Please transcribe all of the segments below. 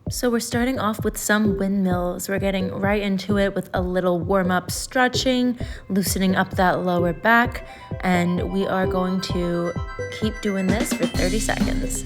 So we're starting off with some windmills. We're getting right into it with a little warm-up stretching, loosening up that lower back, and we are going to keep doing this for 30 seconds.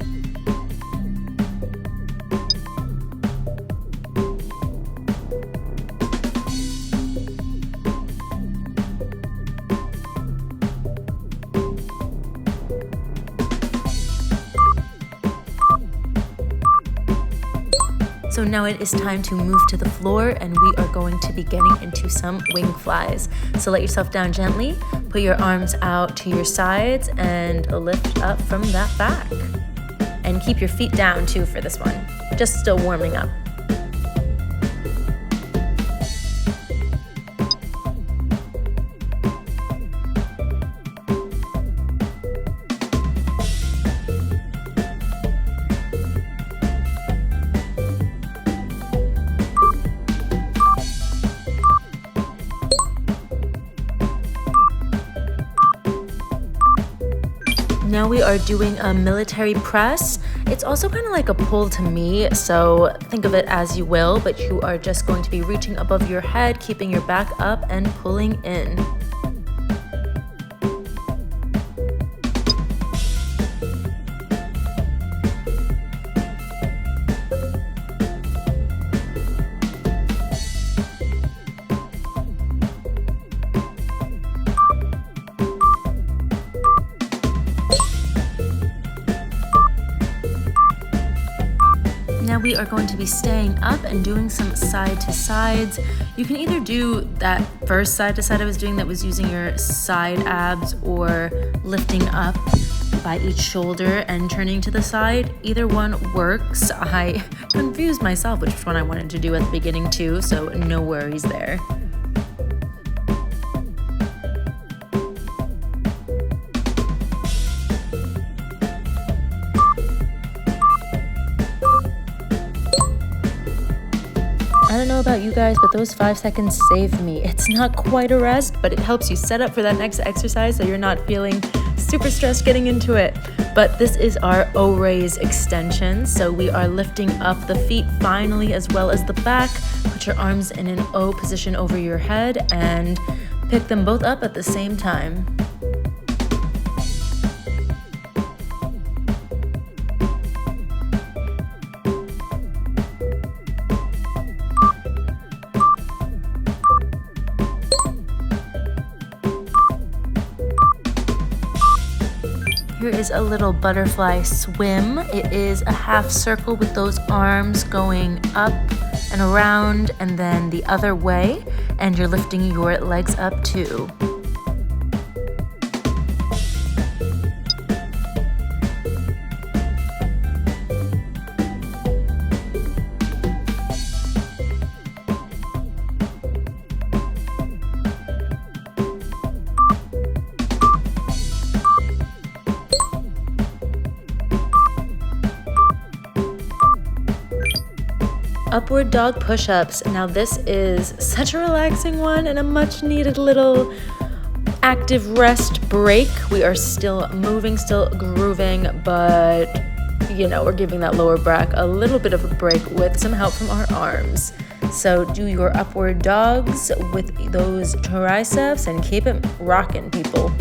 So now it is time to move to the floor, and we are going to be getting into some wing flies. So let yourself down gently, put your arms out to your sides and lift up from that back. And keep your feet down too for this one, just still warming up. Now we are doing a military press. It's also kind of like a pull to me, so think of it as you will, but you are just going to be reaching above your head, keeping your back up and pulling in. Now we are going to be staying up and doing some side to sides. You can either do that first side to side I was doing that was using your side abs, or lifting up by each shoulder and turning to the side. Either one works. I confused myself which one I wanted to do at the beginning too, so no worries there. I don't know about you guys, but those 5 seconds saved me. It's not quite a rest, but it helps you set up for that next exercise so you're not feeling super stressed getting into it. But this is our O-raise extension. So we are lifting up the feet finally, as well as the back. Put your arms in an O position over your head and pick them both up at the same time. Here is a little butterfly swim. It is a half circle with those arms going up and around and then the other way, and you're lifting your legs up too. Upward dog push-ups. Now this is such a relaxing one and a much needed little active rest break. We are still moving, still grooving, but you know, we're giving that lower back a little bit of a break with some help from our arms. So do your upward dogs with those triceps and keep it rocking, people.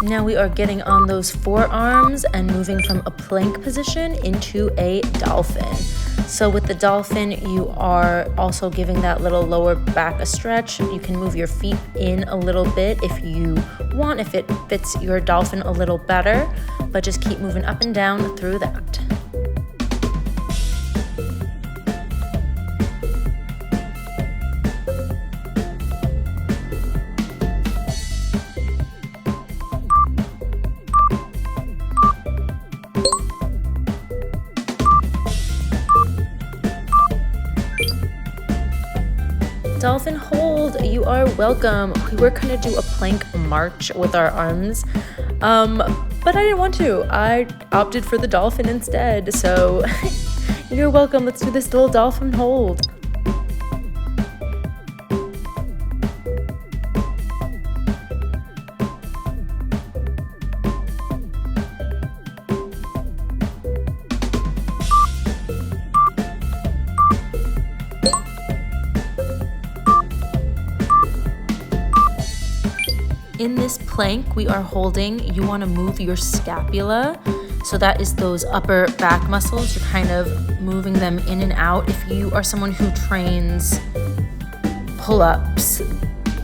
Now we are getting on those forearms and moving from a plank position into a dolphin. So with the dolphin, you are also giving that little lower back a stretch. You can move your feet in a little bit if you want, if it fits your dolphin a little better, but just keep moving up and down through that. Dolphin hold, you are welcome. We were gonna do a plank march with our arms, but I didn't want to. I opted for the dolphin instead, so you're welcome. Let's do this little dolphin hold. In this plank, we are holding, you want to move your scapula. So that is those upper back muscles. You're kind of moving them in and out. If you are someone who trains pull-ups,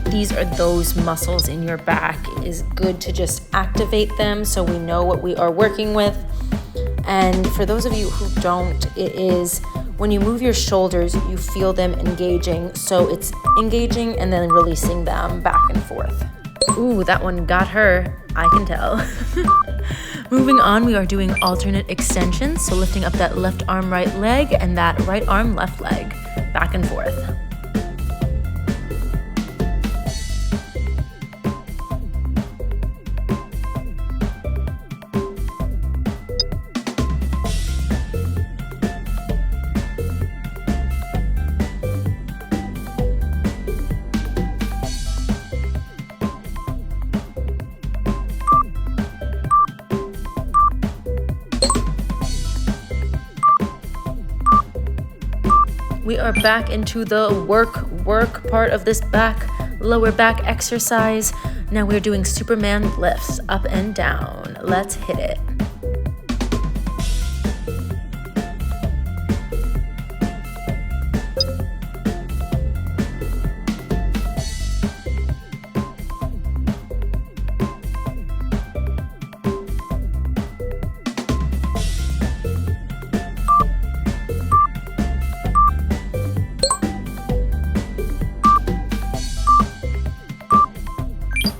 these are those muscles in your back. It is good to just activate them so we know what we are working with. And for those of you who don't, it is when you move your shoulders, you feel them engaging. So it's engaging and then releasing them back and forth. Ooh, that one got her, I can tell. Moving on, we are doing alternate extensions. So lifting up that left arm, right leg, and that right arm, left leg, back and forth. We are back into the work part of this lower back exercise. Now we're doing Superman lifts up and down. Let's hit it.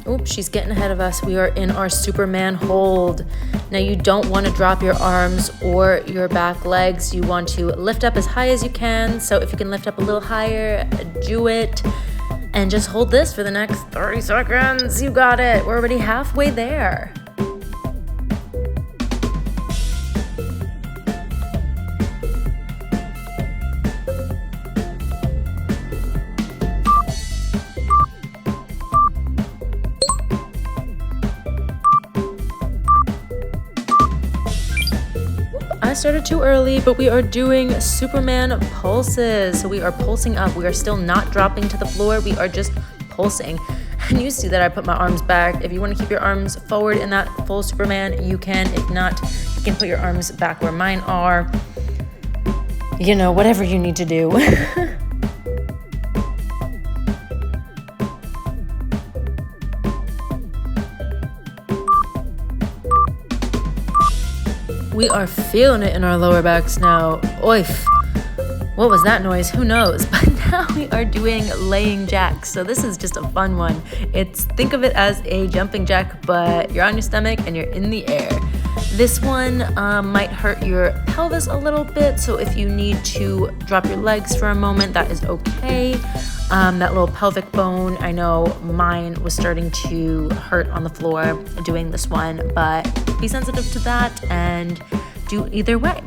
Oops, she's getting ahead of us. We are in our Superman hold. Now you don't want to drop your arms or your back legs. You want to lift up as high as you can. So if you can lift up a little higher, do it. And just hold this for the next 30 seconds. You got it. We're already halfway there. I started too early, but we are doing Superman pulses. So we are pulsing up. We are still not dropping to the floor. We are just pulsing. And you see that I put my arms back. If you want to keep your arms forward in that full Superman, you can. If not, you can put your arms back where mine are. You know, whatever you need to do. We are feeling it in our lower backs now. Oif. What was that noise? Who knows? But now we are doing laying jacks. So this is just a fun one. Think of it as a jumping jack, but you're on your stomach and you're in the air. This one might hurt your pelvis a little bit. So if you need to drop your legs for a moment, that is okay. That little pelvic bone, I know mine was starting to hurt on the floor doing this one, but be sensitive to that and do either way.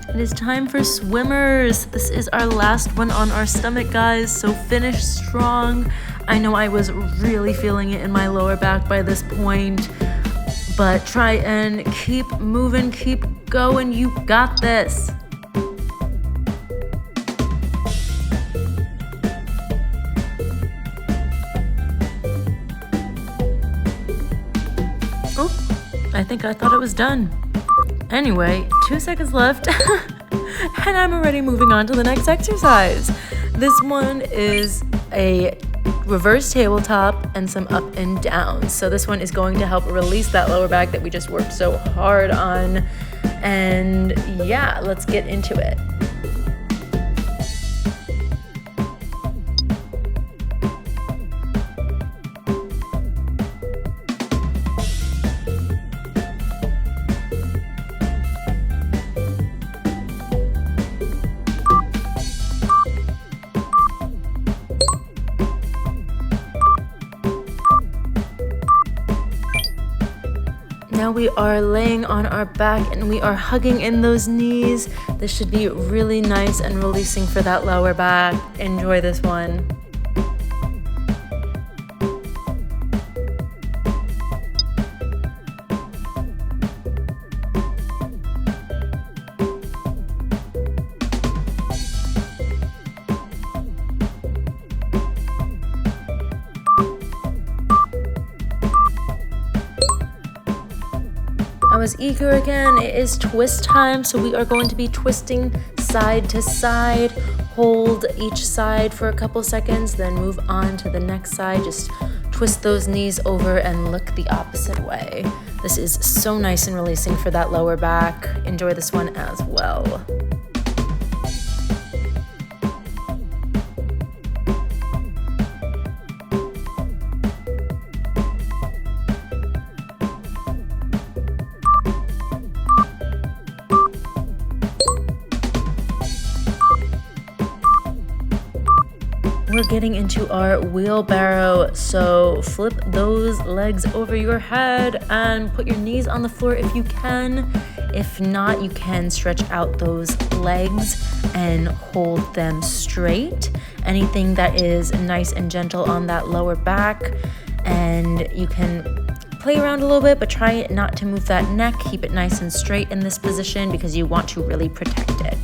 It is time for swimmers. This is our last one on our stomach, guys, so finish strong. I know I was really feeling it in my lower back by this point, but try and keep moving, keep going. You got this. Oh, I think I thought it was done. Anyway, 2 seconds left, and I'm already moving on to the next exercise. This one is a reverse tabletop and some up and downs. So this one is going to help release that lower back that we just worked so hard on. And yeah, let's get into it. Now we are laying on our back and we are hugging in those knees. This should be really nice and releasing for that lower back. Enjoy this one. I was eager again. It is twist time, so we are going to be twisting side to side. Hold each side for a couple seconds, then move on to the next side. Just twist those knees over and look the opposite way. This is so nice and releasing for that lower back. Enjoy this one as well. We're getting into our wheelbarrow, so flip those legs over your head and put your knees on the floor if you can. If not, you can stretch out those legs and hold them straight. Anything that is nice and gentle on that lower back, and you can play around a little bit, but try not to move that neck. Keep it nice and straight in this position because you want to really protect it.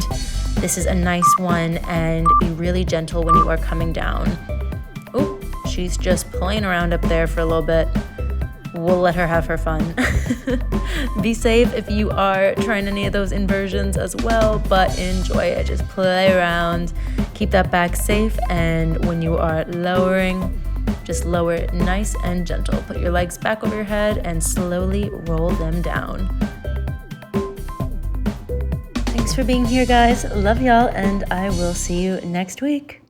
This is a nice one, and be really gentle when you are coming down. Oh, she's just playing around up there for a little bit. We'll let her have her fun. Be safe if you are trying any of those inversions as well, but enjoy it. Just play around, keep that back safe, and when you are lowering, just lower it nice and gentle. Put your legs back over your head and slowly roll them down. Thanks for being here, guys. Love y'all, and I will see you next week.